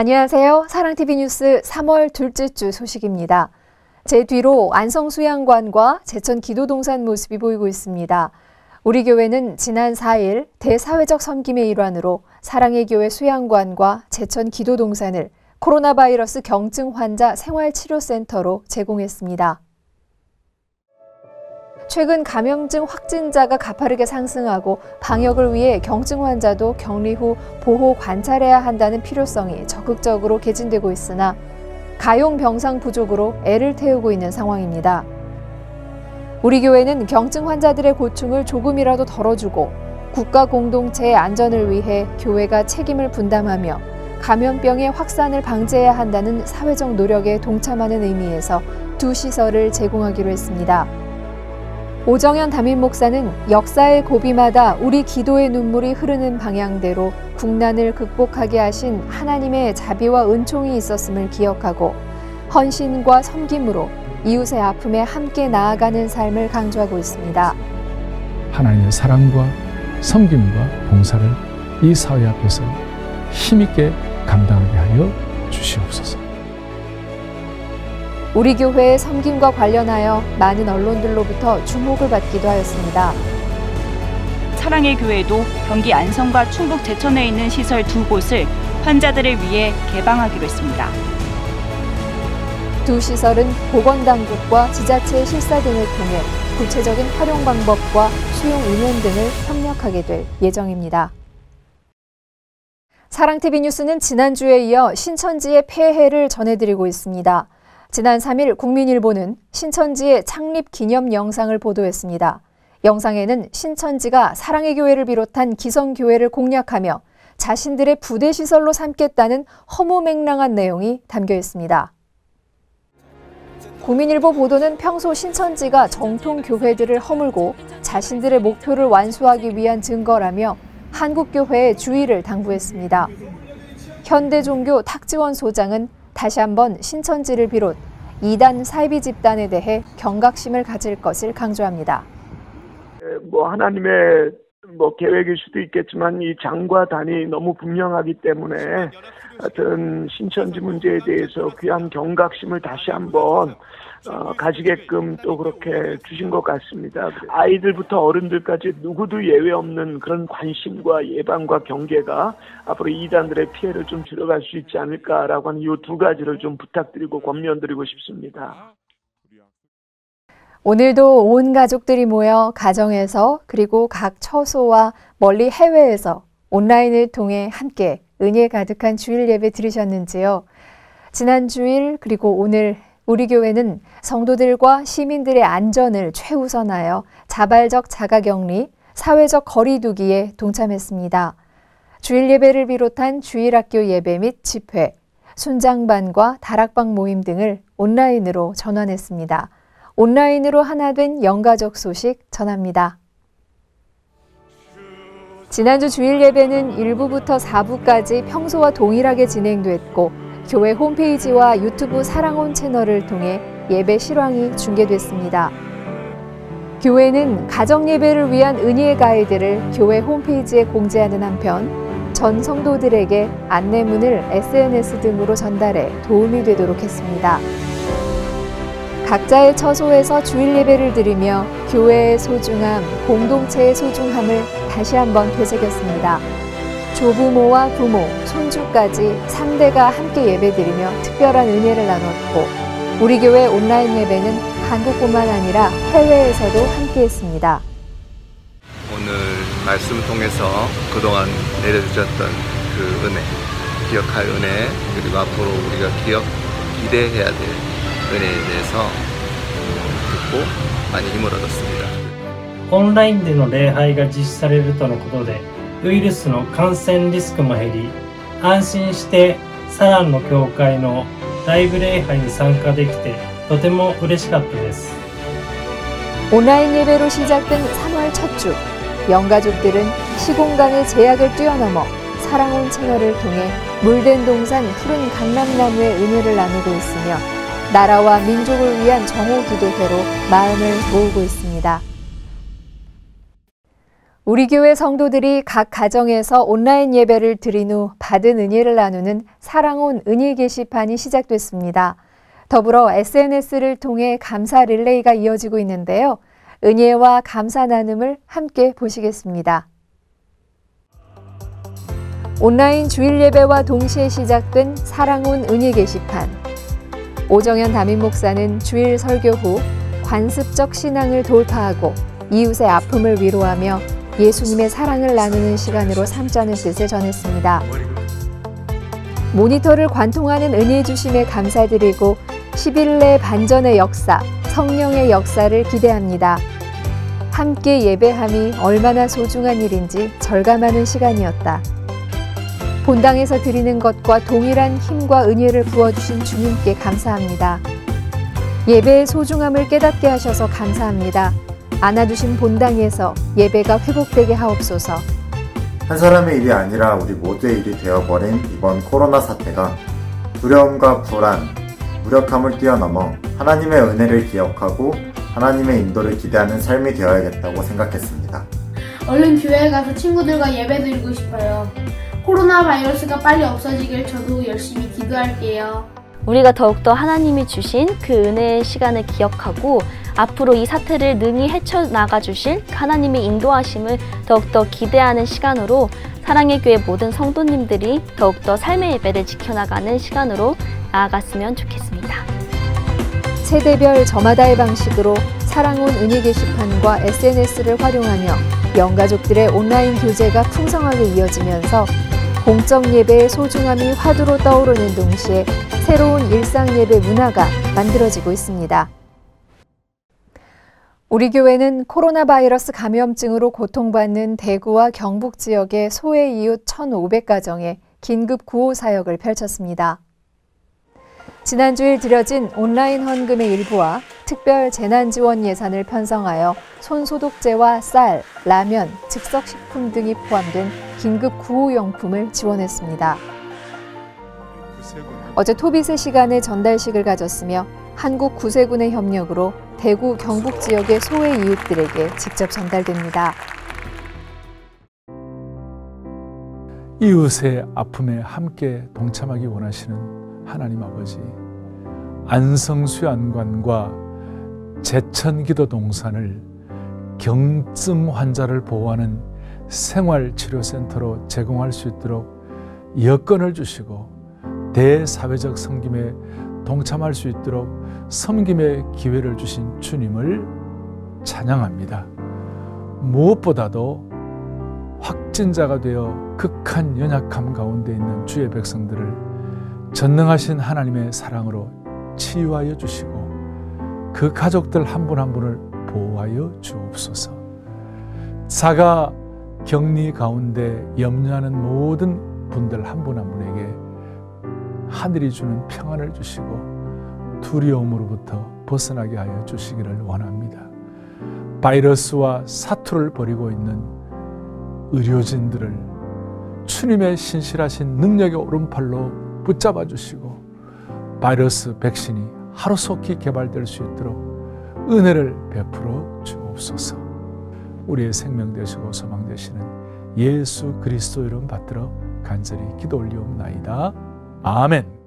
안녕하세요. 사랑TV 뉴스 3월 둘째 주 소식입니다. 제 뒤로 안성수양관과 제천 기도동산 모습이 보이고 있습니다. 우리 교회는 지난 4일 대사회적 섬김의 일환으로 사랑의 교회 수양관과 제천 기도동산을 코로나 바이러스 경증 환자 생활치료센터로 제공했습니다. 최근 감염증 확진자가 가파르게 상승하고 방역을 위해 경증 환자도 격리 후 보호 관찰해야 한다는 필요성이 적극적으로 개진되고 있으나 가용 병상 부족으로 애를 태우고 있는 상황입니다. 우리 교회는 경증 환자들의 고충을 조금이라도 덜어주고 국가 공동체의 안전을 위해 교회가 책임을 분담하며 감염병의 확산을 방지해야 한다는 사회적 노력에 동참하는 의미에서 두 시설을 제공하기로 했습니다. 오정현 담임 목사는 역사의 고비마다 우리 기도의 눈물이 흐르는 방향대로 국난을 극복하게 하신 하나님의 자비와 은총이 있었음을 기억하고 헌신과 섬김으로 이웃의 아픔에 함께 나아가는 삶을 강조하고 있습니다. 하나님의 사랑과 섬김과 봉사를 이 사회 앞에서 힘있게 감당하게 하여 주시옵소서. 우리 교회의 섬김과 관련하여 많은 언론들로부터 주목을 받기도 하였습니다. 사랑의 교회도 경기 안성과 충북 제천에 있는 시설 두 곳을 환자들을 위해 개방하기로 했습니다. 두 시설은 보건당국과 지자체의 실사 등을 통해 구체적인 활용 방법과 수용 의견 등을 협력하게 될 예정입니다. 사랑TV 뉴스는 지난주에 이어 신천지의 폐해를 전해드리고 있습니다. 지난 3일 국민일보는 신천지의 창립 기념 영상을 보도했습니다. 영상에는 신천지가 사랑의 교회를 비롯한 기성교회를 공략하며 자신들의 부대시설로 삼겠다는 허무맹랑한 내용이 담겨 있습니다. 국민일보 보도는 평소 신천지가 정통 교회들을 허물고 자신들의 목표를 완수하기 위한 증거라며 한국교회의 주의를 당부했습니다. 현대종교 탁지원 소장은 다시 한번 신천지를 비롯 이단 사이비 집단에 대해 경각심을 가질 것을 강조합니다. 하나님의 계획일 수도 있겠지만 이 장과 단이 너무 분명하기 때문에 하여튼 신천지 문제에 대해서 귀한 경각심을 다시 한번 가지게끔 또 그렇게 주신 것 같습니다. 아이들부터 어른들까지 누구도 예외 없는 그런 관심과 예방과 경계가 앞으로 이단들의 피해를 좀 줄여갈 수 있지 않을까라고 하는 이 두 가지를 좀 부탁드리고 권면드리고 싶습니다. 오늘도 온 가족들이 모여 가정에서 그리고 각 처소와 멀리 해외에서 온라인을 통해 함께 은혜 가득한 주일 예배 드리셨는지요? 지난 주일 그리고 오늘 우리 교회는 성도들과 시민들의 안전을 최우선하여 자발적 자가격리, 사회적 거리 두기에 동참했습니다. 주일 예배를 비롯한 주일학교 예배 및 집회, 순장반과 다락방 모임 등을 온라인으로 전환했습니다. 온라인으로 하나 된 영가족 소식 전합니다. 지난주 주일 예배는 1부부터 4부까지 평소와 동일하게 진행됐고 교회 홈페이지와 유튜브 사랑온 채널을 통해 예배 실황이 중계됐습니다. 교회는 가정 예배를 위한 은혜의 가이드를 교회 홈페이지에 공지하는 한편 전 성도들에게 안내문을 SNS 등으로 전달해 도움이 되도록 했습니다. 각자의 처소에서 주일 예배를 드리며 교회의 소중함, 공동체의 소중함을 다시 한번 되새겼습니다. 조부모와 부모, 손주까지 3대가 함께 예배드리며 특별한 은혜를 나눴고 우리 교회 온라인 예배는 한국뿐만 아니라 해외에서도 함께했습니다. 오늘 말씀을 통해서 그동안 내려주셨던 그 은혜, 기억할 은혜, 그리고 앞으로 우리가 기대해야 될 은혜에 대해서 듣고 많이 힘을 얻었습니다. オンラインでの礼拝が実施されるとのことでウイルスの感染リスクも減り安心してサランの教会のライブ礼拝に参加できてとても嬉しかったです。 온라인 예배로 시작된 3월 첫 주, 영가족들은 시공간의 제약을 뛰어넘어 사랑온 채널을 통해 물된 동산 푸른 강남나무의 은혜를 나누고 있으며 나라와 민족을 위한 정오 기도회로 마음을 모으고 있습니다. 우리 교회 성도들이 각 가정에서 온라인 예배를 드린 후 받은 은혜를 나누는 사랑온 은혜 게시판이 시작됐습니다. 더불어 SNS를 통해 감사 릴레이가 이어지고 있는데요. 은혜와 감사 나눔을 함께 보시겠습니다. 온라인 주일 예배와 동시에 시작된 사랑온 은혜 게시판. 오정현 담임 목사는 주일 설교 후 관습적 신앙을 돌파하고 이웃의 아픔을 위로하며 예수님의 사랑을 나누는 시간으로 삼자는 뜻을 전했습니다. 모니터를 관통하는 은혜 주심에 감사드리고 10일 내 반전의 역사, 성령의 역사를 기대합니다. 함께 예배함이 얼마나 소중한 일인지 절감하는 시간이었다. 본당에서 드리는 것과 동일한 힘과 은혜를 부어주신 주님께 감사합니다. 예배의 소중함을 깨닫게 하셔서 감사합니다. 안아주신 본당에서 예배가 회복되게 하옵소서. 한 사람의 일이 아니라 우리 모두의 일이 되어버린 이번 코로나 사태가 두려움과 불안, 무력함을 뛰어넘어 하나님의 은혜를 기억하고 하나님의 인도를 기대하는 삶이 되어야겠다고 생각했습니다. 얼른 교회에 가서 친구들과 예배드리고 싶어요. 코로나 바이러스가 빨리 없어지길 저도 열심히 기도할게요. 우리가 더욱더 하나님이 주신 그 은혜의 시간을 기억하고 앞으로 이 사태를 능히 헤쳐나가 주실 하나님의 인도하심을 더욱더 기대하는 시간으로 사랑의 교회 모든 성도님들이 더욱더 삶의 예배를 지켜나가는 시간으로 나아갔으면 좋겠습니다. 세대별 저마다의 방식으로 사랑온 은혜 게시판과 SNS를 활용하며 영가족들의 온라인 교제가 풍성하게 이어지면서 공적 예배의 소중함이 화두로 떠오르는 동시에 새로운 일상 예배 문화가 만들어지고 있습니다. 우리 교회는 코로나 바이러스 감염증으로 고통받는 대구와 경북 지역의 소외 이웃 1,500가정에 긴급 구호 사역을 펼쳤습니다. 지난 주일 드려진 온라인 헌금의 일부와 특별 재난지원 예산을 편성하여 손소독제와 쌀, 라면, 즉석식품 등이 포함된 긴급 구호용품을 지원했습니다. 어제 토빗의 시간에 전달식을 가졌으며 한국 구세군의 협력으로 대구, 경북 지역의 소외 이웃들에게 직접 전달됩니다. 이웃의 아픔에 함께 동참하기 원하시는 하나님 아버지, 안성수안관과 제천기도 동산을 경증 환자를 보호하는 생활치료센터로 제공할 수 있도록 여건을 주시고 대사회적 섬김에 동참할 수 있도록 섬김의 기회를 주신 주님을 찬양합니다. 무엇보다도 확진자가 되어 극한 연약함 가운데 있는 주의 백성들을 전능하신 하나님의 사랑으로 치유하여 주시고 그 가족들 한 분 한 분을 보호하여 주옵소서. 자가 격리 가운데 염려하는 모든 분들 한 분 한 분에게 하늘이 주는 평안을 주시고 두려움으로부터 벗어나게 하여 주시기를 원합니다. 바이러스와 사투를 벌이고 있는 의료진들을 주님의 신실하신 능력의 오른팔로 붙잡아 주시고 바이러스 백신이 하루속히 개발될 수 있도록 은혜를 베풀어 주옵소서. 우리의 생명 되시고 소망 되시는 예수 그리스도 이름 받들어 간절히 기도 올리옵나이다. 아멘.